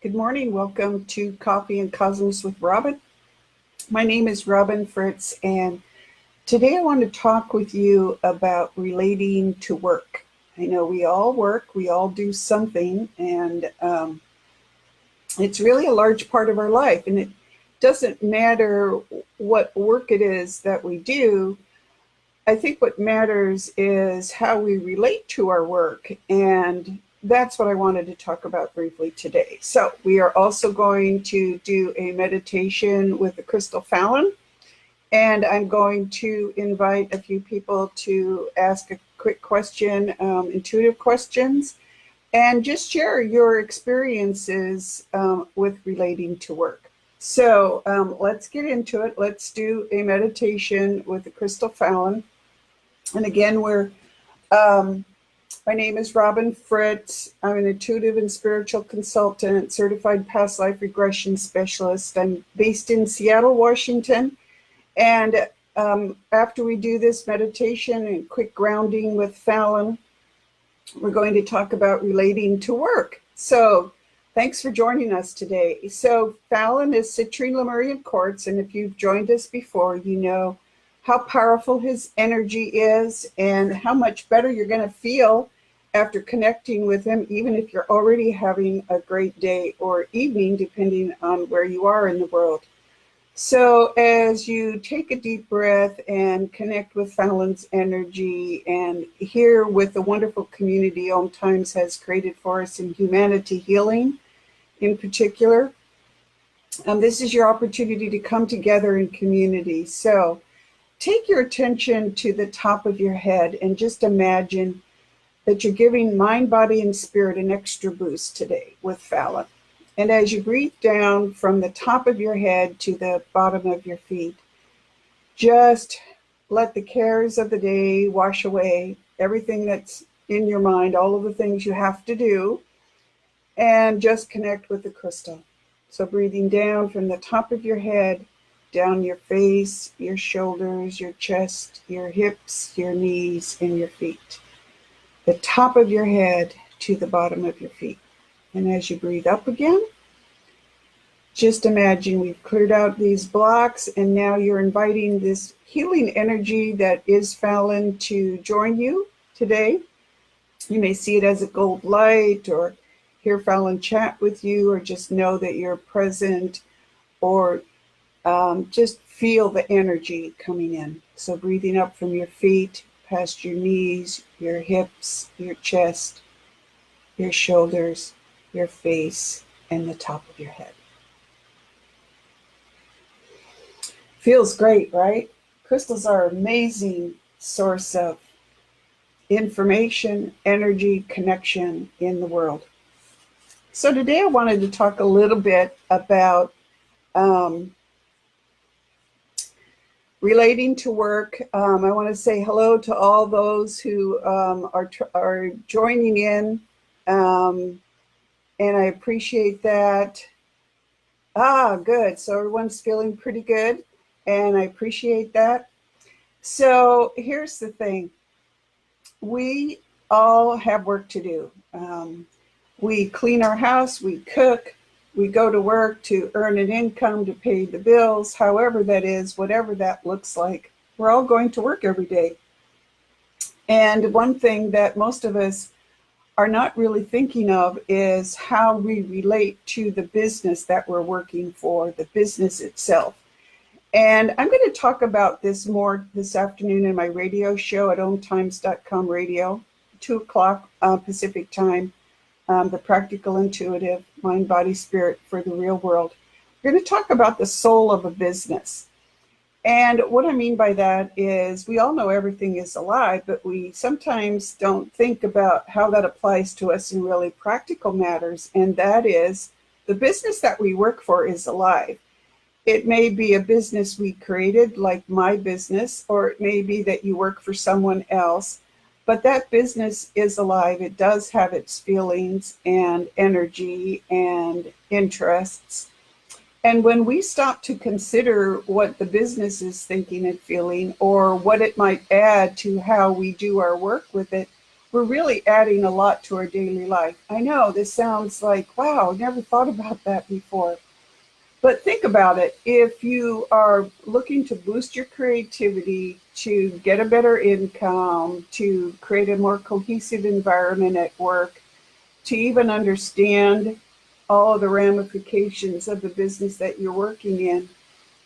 Good morning. Welcome to Coffee and Cosmos with Robin. My name is Robin Fritz, and today I want to talk with you about relating to work. I know we all work, we all do something, and it's really a large part of our life. And it doesn't matter what work it is that we do. I think what matters is how we relate to our work, and that's what I wanted to talk about briefly today. So we are also going to do a meditation with the crystal Fallon, and I'm going to invite a few people to ask a quick question, intuitive questions, and just share your experiences with relating to work. So let's get into it. Let's do a meditation with the crystal Fallon. And again, my name is Robin Fritz. I'm an intuitive and spiritual consultant, certified past life regression specialist. I'm based in Seattle, Washington. And after we do this meditation and quick grounding with Fallon, we're going to talk about relating to work. So thanks for joining us today. So Fallon is citrine Lemurian quartz, and if you've joined us before, you know how powerful his energy is and how much better you're going to feel after connecting with him, even if you're already having a great day or evening, depending on where you are in the world. So as you take a deep breath and connect with Fallon's energy, and here with the wonderful community Om Times has created for us in humanity healing in particular, this is your opportunity to come together in community. So take your attention to the top of your head and just imagine that you're giving mind, body, and spirit an extra boost today with Fallon. And as you breathe down from the top of your head to the bottom of your feet, just let the cares of the day wash away everything that's in your mind, all of the things you have to do, and just connect with the crystal. So breathing down from the top of your head, down your face, your shoulders, your chest, your hips, your knees, and your feet. The top of your head to the bottom of your feet. And as you breathe up again, just imagine we've cleared out these blocks, and now you're inviting this healing energy that is Fallon to join you today. You may see it as a gold light, or hear Fallon chat with you, or just know that you're present, or just feel the energy coming in. So breathing up from your feet, past your knees, your hips, your chest, your shoulders, your face, and the top of your head. Feels great, right? Crystals are an amazing source of information, energy, connection in the world. So today I wanted to talk a little bit about relating to work. I want to say hello to all those who are joining in, and I appreciate that. Good. So everyone's feeling pretty good, and I appreciate that. So here's the thing. We all have work to do. We clean our house, we cook, we go to work to earn an income to pay the bills, however that is, whatever that looks like. We're all going to work every day. And one thing that most of us are not really thinking of is how we relate to the business that we're working for, the business itself. And I'm going to talk about this more this afternoon in my radio show at omtimes.com radio, 2 o'clock Pacific time. The practical, intuitive, mind, body, spirit for the real world. We're going to talk about the soul of a business. And what I mean by that is we all know everything is alive, but we sometimes don't think about how that applies to us in really practical matters. And that is the business that we work for is alive. It may be a business we created, like my business, or it may be that you work for someone else. But that business is alive. It does have its feelings and energy and interests. And when we stop to consider what the business is thinking and feeling, or what it might add to how we do our work with it, we're really adding a lot to our daily life. I know this sounds like, wow, never thought about that before. But think about it. If you are looking to boost your creativity, to get a better income, to create a more cohesive environment at work, to even understand all of the ramifications of the business that you're working in,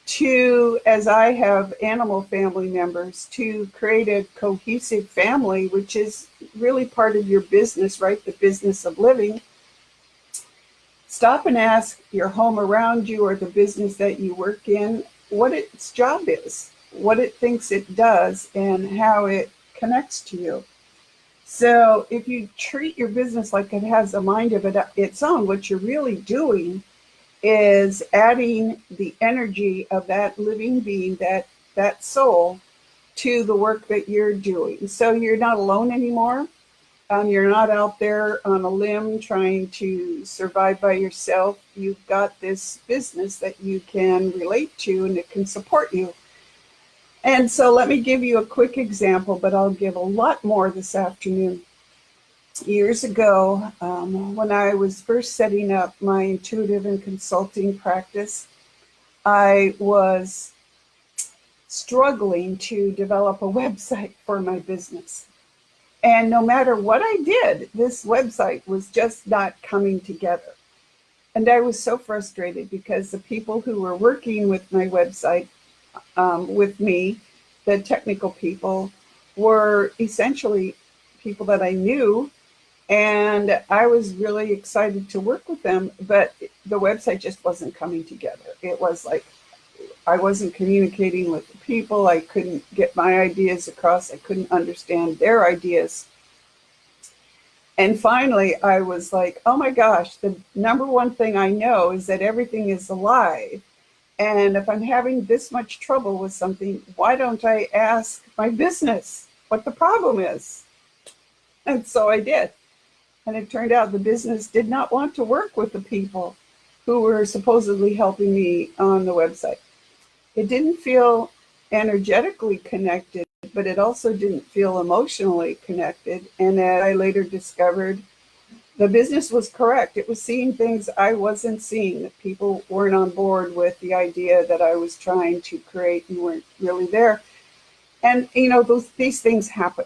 to, as I have animal family members, to create a cohesive family, which is really part of your business, right? The business of living. Stop and ask your home around you or the business that you work in what its job is, what it thinks it does, and how it connects to you. So if you treat your business like it has a mind of its own, what you're really doing is adding the energy of that living being, that soul, to the work that you're doing. So you're not alone anymore. You're not out there on a limb trying to survive by yourself. You've got this business that you can relate to and it can support you. And so let me give you a quick example, but I'll give a lot more this afternoon. Years ago, when I was first setting up my intuitive and consulting practice, I was struggling to develop a website for my business. And no matter what I did, this website was just not coming together. And I was so frustrated because the people who were working with my website with me, the technical people, were essentially people that I knew. And I was really excited to work with them, but the website just wasn't coming together. It was like I wasn't communicating with the people. I couldn't get my ideas across. I couldn't understand their ideas. And finally, I was like, oh my gosh, the number one thing I know is that everything is alive. And if I'm having this much trouble with something, why don't I ask my business what the problem is? And so I did. And it turned out the business did not want to work with the people who were supposedly helping me on the website. It didn't feel energetically connected, but it also didn't feel emotionally connected. And as I later discovered, the business was correct. It was seeing things I wasn't seeing, that people weren't on board with the idea that I was trying to create and weren't really there. And, these things happen.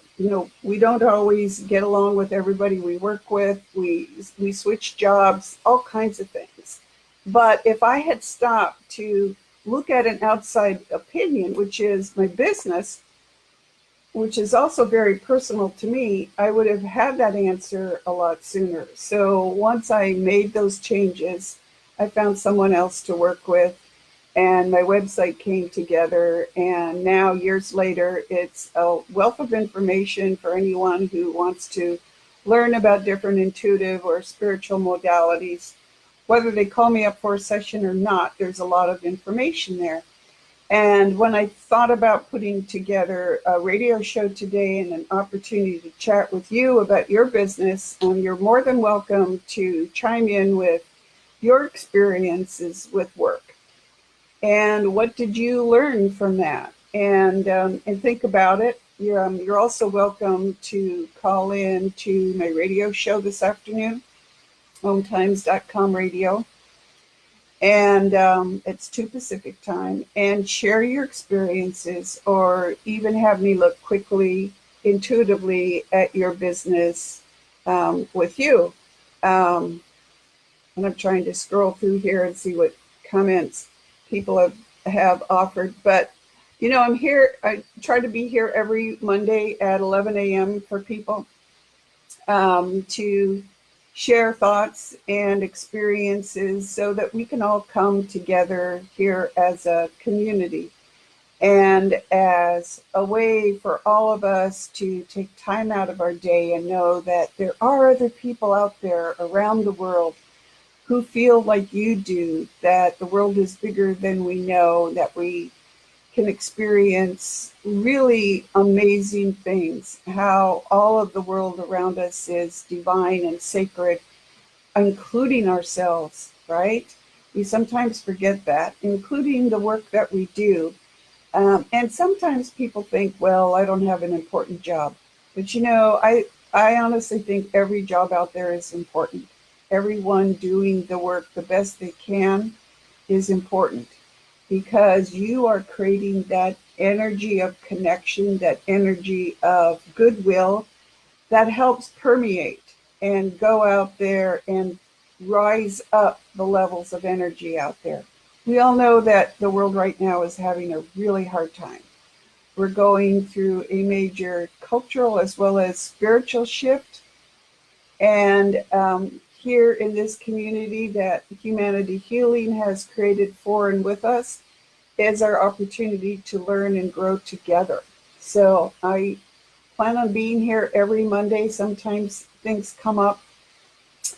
We don't always get along with everybody we work with. We switch jobs, all kinds of things. But if I had stopped to look at an outside opinion, which is my business, which is also very personal to me, I would have had that answer a lot sooner. So once I made those changes, I found someone else to work with, and my website came together. And now, years later, it's a wealth of information for anyone who wants to learn about different intuitive or spiritual modalities. Whether they call me up for a session or not, there's a lot of information there. And when I thought about putting together a radio show today and an opportunity to chat with you about your business, you're more than welcome to chime in with your experiences with work. And what did you learn from that? And think about it. You're also welcome to call in to my radio show this afternoon, hometimes.com radio. And it's 2 Pacific time, and share your experiences, or even have me look quickly, intuitively at your business with you. And I'm trying to scroll through here and see what comments people have offered. But, I'm here. I try to be here every Monday at 11 a.m. for people to share thoughts and experiences so that we can all come together here as a community, and as a way for all of us to take time out of our day and know that there are other people out there around the world who feel like you do, that the world is bigger than we know, that we can experience really amazing things, how all of the world around us is divine and sacred, including ourselves, right? We sometimes forget that, including the work that we do. And sometimes people think, well, I don't have an important job. But I honestly think every job out there is important. Everyone doing the work the best they can is important because you are creating that energy of connection, that energy of goodwill that helps permeate and go out there and rise up the levels of energy out there. We all know that the world right now is having a really hard time. We're going through a major cultural as well as spiritual shift. And here in this community that Humanity Healing has created for and with us is our opportunity to learn and grow together. So I plan on being here every Monday. Sometimes things come up,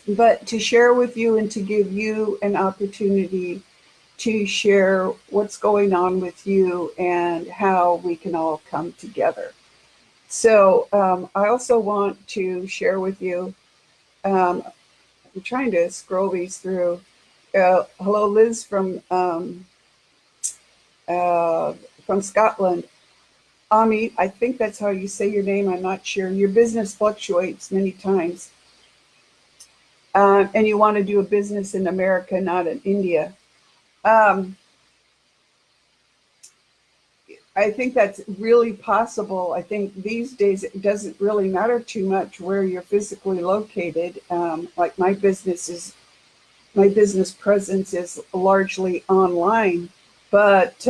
but to share with you and to give you an opportunity to share what's going on with you and how we can all come together. So I also want to share with you, I'm trying to scroll these through. Hello, Liz uh, from Scotland. Ami, I think that's how you say your name. I'm not sure. Your business fluctuates many times. And you want to do a business in America, not in India. Um, I think that's really possible. I think these days it doesn't really matter too much where you're physically located. Like my business presence is largely online, but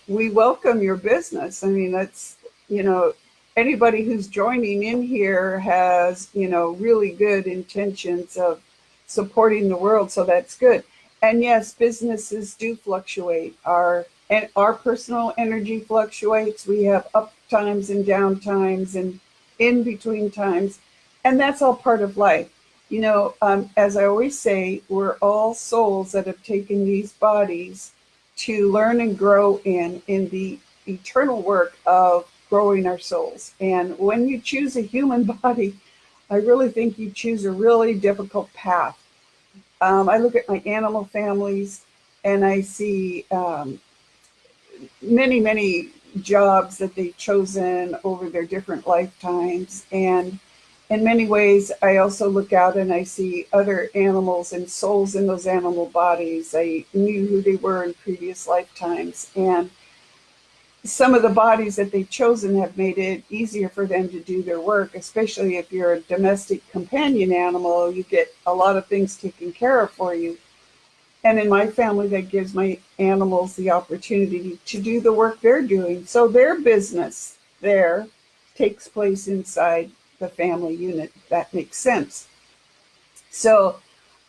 we welcome your business. I mean, that's, you know, anybody who's joining in here has, you know, really good intentions of supporting the world. So that's good. And yes, businesses do fluctuate. Our personal energy fluctuates. We have up times and down times and in between times. And that's all part of life. You know, as I always say, we're all souls that have taken these bodies to learn and grow in the eternal work of growing our souls. And when you choose a human body, I really think you choose a really difficult path. I look at my animal families and I see many, many jobs that they've chosen over their different lifetimes. And in many ways, I also look out and I see other animals and souls in those animal bodies. I knew who they were in previous lifetimes. And some of the bodies that they've chosen have made it easier for them to do their work, especially if you're a domestic companion animal. You get a lot of things taken care of for you. And in my family, that gives my animals the opportunity to do the work they're doing. So their business there takes place inside the family unit. That makes sense. So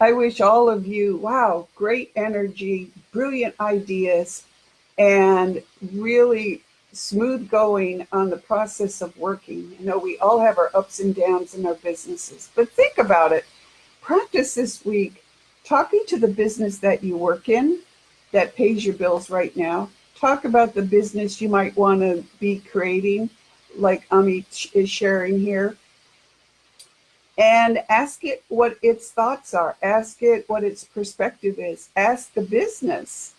I wish all of you, wow, great energy, brilliant ideas, and really smooth going on the process of working. You know, we all have our ups and downs in our businesses, but think about it. Practice this week talking to the business that you work in that pays your bills right now. Talk about the business you might want to be creating, like Ami is sharing here, and ask it what its thoughts are. Ask it what its perspective is. Ask the business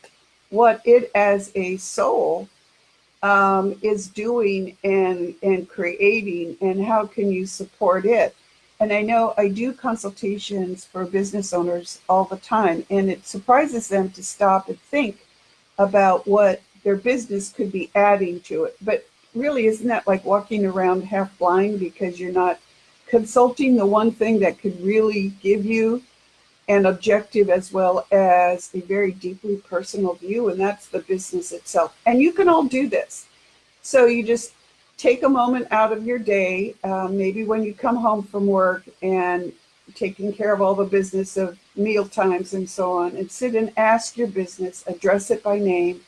what it as a soul is doing and creating, and how can you support it. And I know I do consultations for business owners all the time, and it surprises them to stop and think about what their business could be adding to it. But really, isn't that like walking around half blind because you're not consulting the one thing that could really give you an objective as well as a very deeply personal view, and that's the business itself. And you can all do this. So you just take a moment out of your day, maybe when you come home from work and taking care of all the business of meal times and so on, and sit and ask your business, address it by name,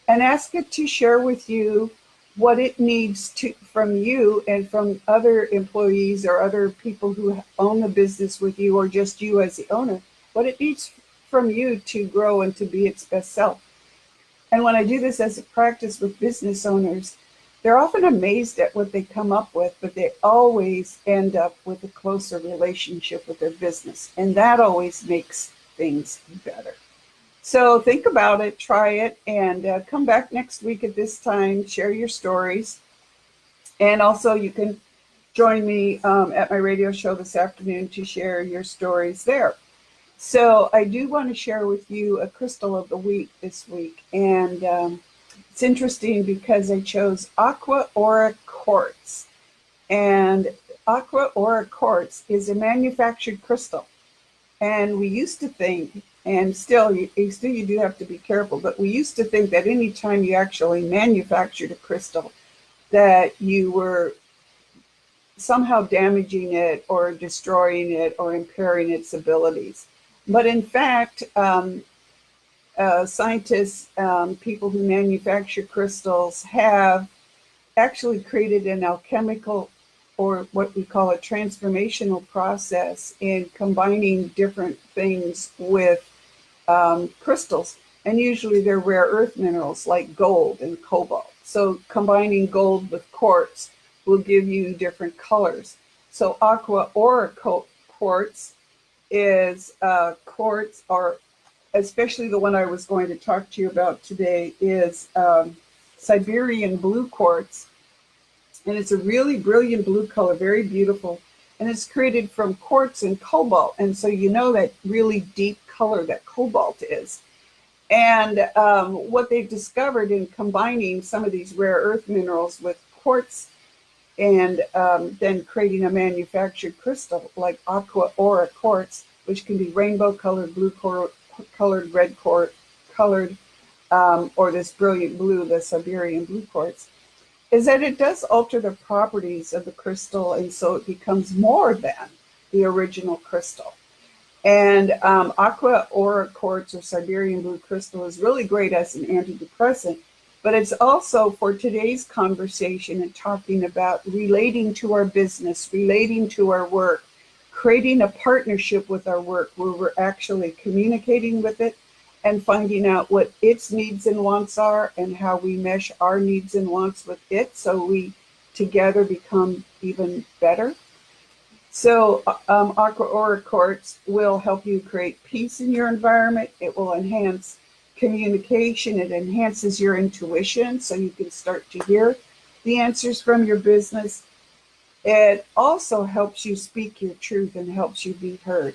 and ask it to share with you what it needs from you and from other employees or other people who own the business with you, or just you as the owner, what it needs from you to grow and to be its best self. And when I do this as a practice with business owners, they're often amazed at what they come up with, but they always end up with a closer relationship with their business. And that always makes things better. So think about it, try it, and come back next week at this time, share your stories. And also you can join me at my radio show this afternoon to share your stories there. So I do want to share with you a crystal of the week this week. And it's interesting because I chose Aqua Aura Quartz. And Aqua Aura Quartz is a manufactured crystal. And we used to think, and still you do have to be careful, but we used to think that anytime you actually manufactured a crystal, that you were somehow damaging it or destroying it or impairing its abilities. But in fact, scientists, people who manufacture crystals, have actually created an alchemical, or what we call a transformational process, in combining different things with crystals. And usually they're rare earth minerals like gold and cobalt. So combining gold with quartz will give you different colors. So Aqua Aura Quartz is quartz, or especially the one I was going to talk to you about today, is Siberian blue quartz. And it's a really brilliant blue color, very beautiful. And it's created from quartz and cobalt. And so you know that really deep color that cobalt is. And what they've discovered in combining some of these rare earth minerals with quartz and then creating a manufactured crystal like Aqua Aura Quartz, which can be rainbow colored, blue colored, red colored, or this brilliant blue, the Siberian blue quartz, is that it does alter the properties of the crystal, and so it becomes more than the original crystal. And Aqua Aura Quartz, or Siberian blue crystal, is really great as an antidepressant, but it's also for today's conversation and talking about relating to our business, relating to our work, creating a partnership with our work where we're actually communicating with it and finding out what its needs and wants are and how we mesh our needs and wants with it so we together become even better. So Aqua Aura Quartz will help you create peace in your environment. It will enhance communication. It enhances your intuition so you can start to hear the answers from your business. It also helps you speak your truth and helps you be heard.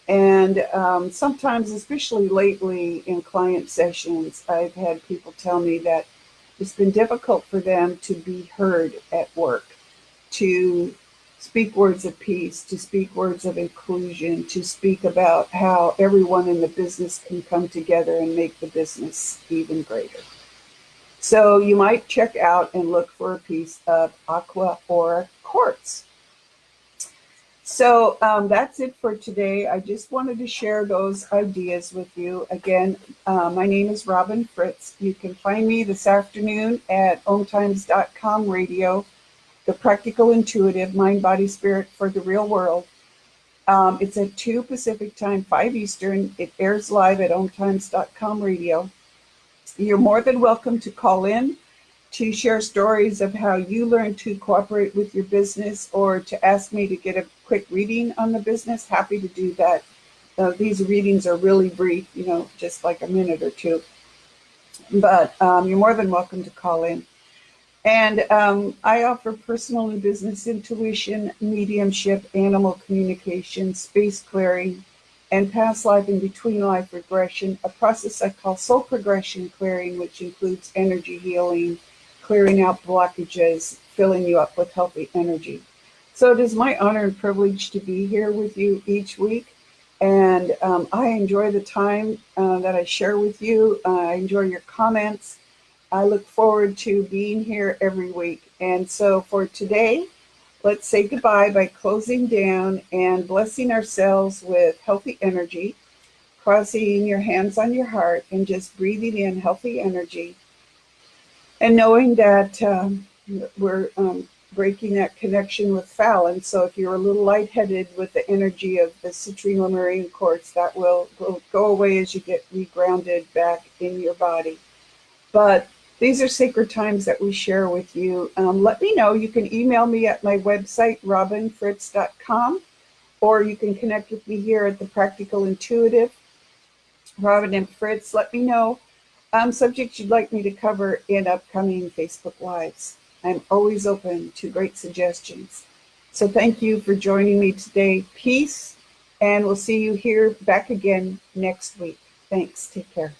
And sometimes, especially lately in client sessions, I've had people tell me that it's been difficult for them to be heard at work, to speak words of peace, to speak words of inclusion, to speak about how everyone in the business can come together and make the business even greater. So you might check out and look for a piece of Aqua Aura Quartz. So that's it for today. I just wanted to share those ideas with you. Again, my name is Robin Fritz. You can find me this afternoon at omtimes.com radio, the practical intuitive mind, body, spirit for the real world. It's at 2 Pacific time, 5 Eastern. It airs live at omtimes.com radio. You're more than welcome to call in to share stories of how you learn to cooperate with your business, or to ask me to get a quick reading on the business. Happy to do that. These readings are really brief, just like a minute or two. But you're more than welcome to call in. And I offer personal and business intuition, mediumship, animal communication, space clearing, and past life and between life regression, a process I call soul progression clearing, which includes energy healing, clearing out blockages, filling you up with healthy energy. So it is my honor and privilege to be here with you each week. And I enjoy the time that I share with you. I enjoy your comments. I look forward to being here every week. And so for today, let's say goodbye by closing down and blessing ourselves with healthy energy, crossing your hands on your heart and just breathing in healthy energy, and knowing that we're breaking that connection with Fallon. So if you're a little lightheaded with the energy of the citrine marine quartz, that will go away as you get regrounded back in your body. But these are sacred times that we share with you. Let me know. You can email me at my website, robinfritz.com, or you can connect with me here at the Practical Intuitive, Robin and Fritz. Let me know subjects you'd like me to cover in upcoming Facebook Lives. I'm always open to great suggestions. So thank you for joining me today. Peace, and we'll see you here back again next week. Thanks. Take care.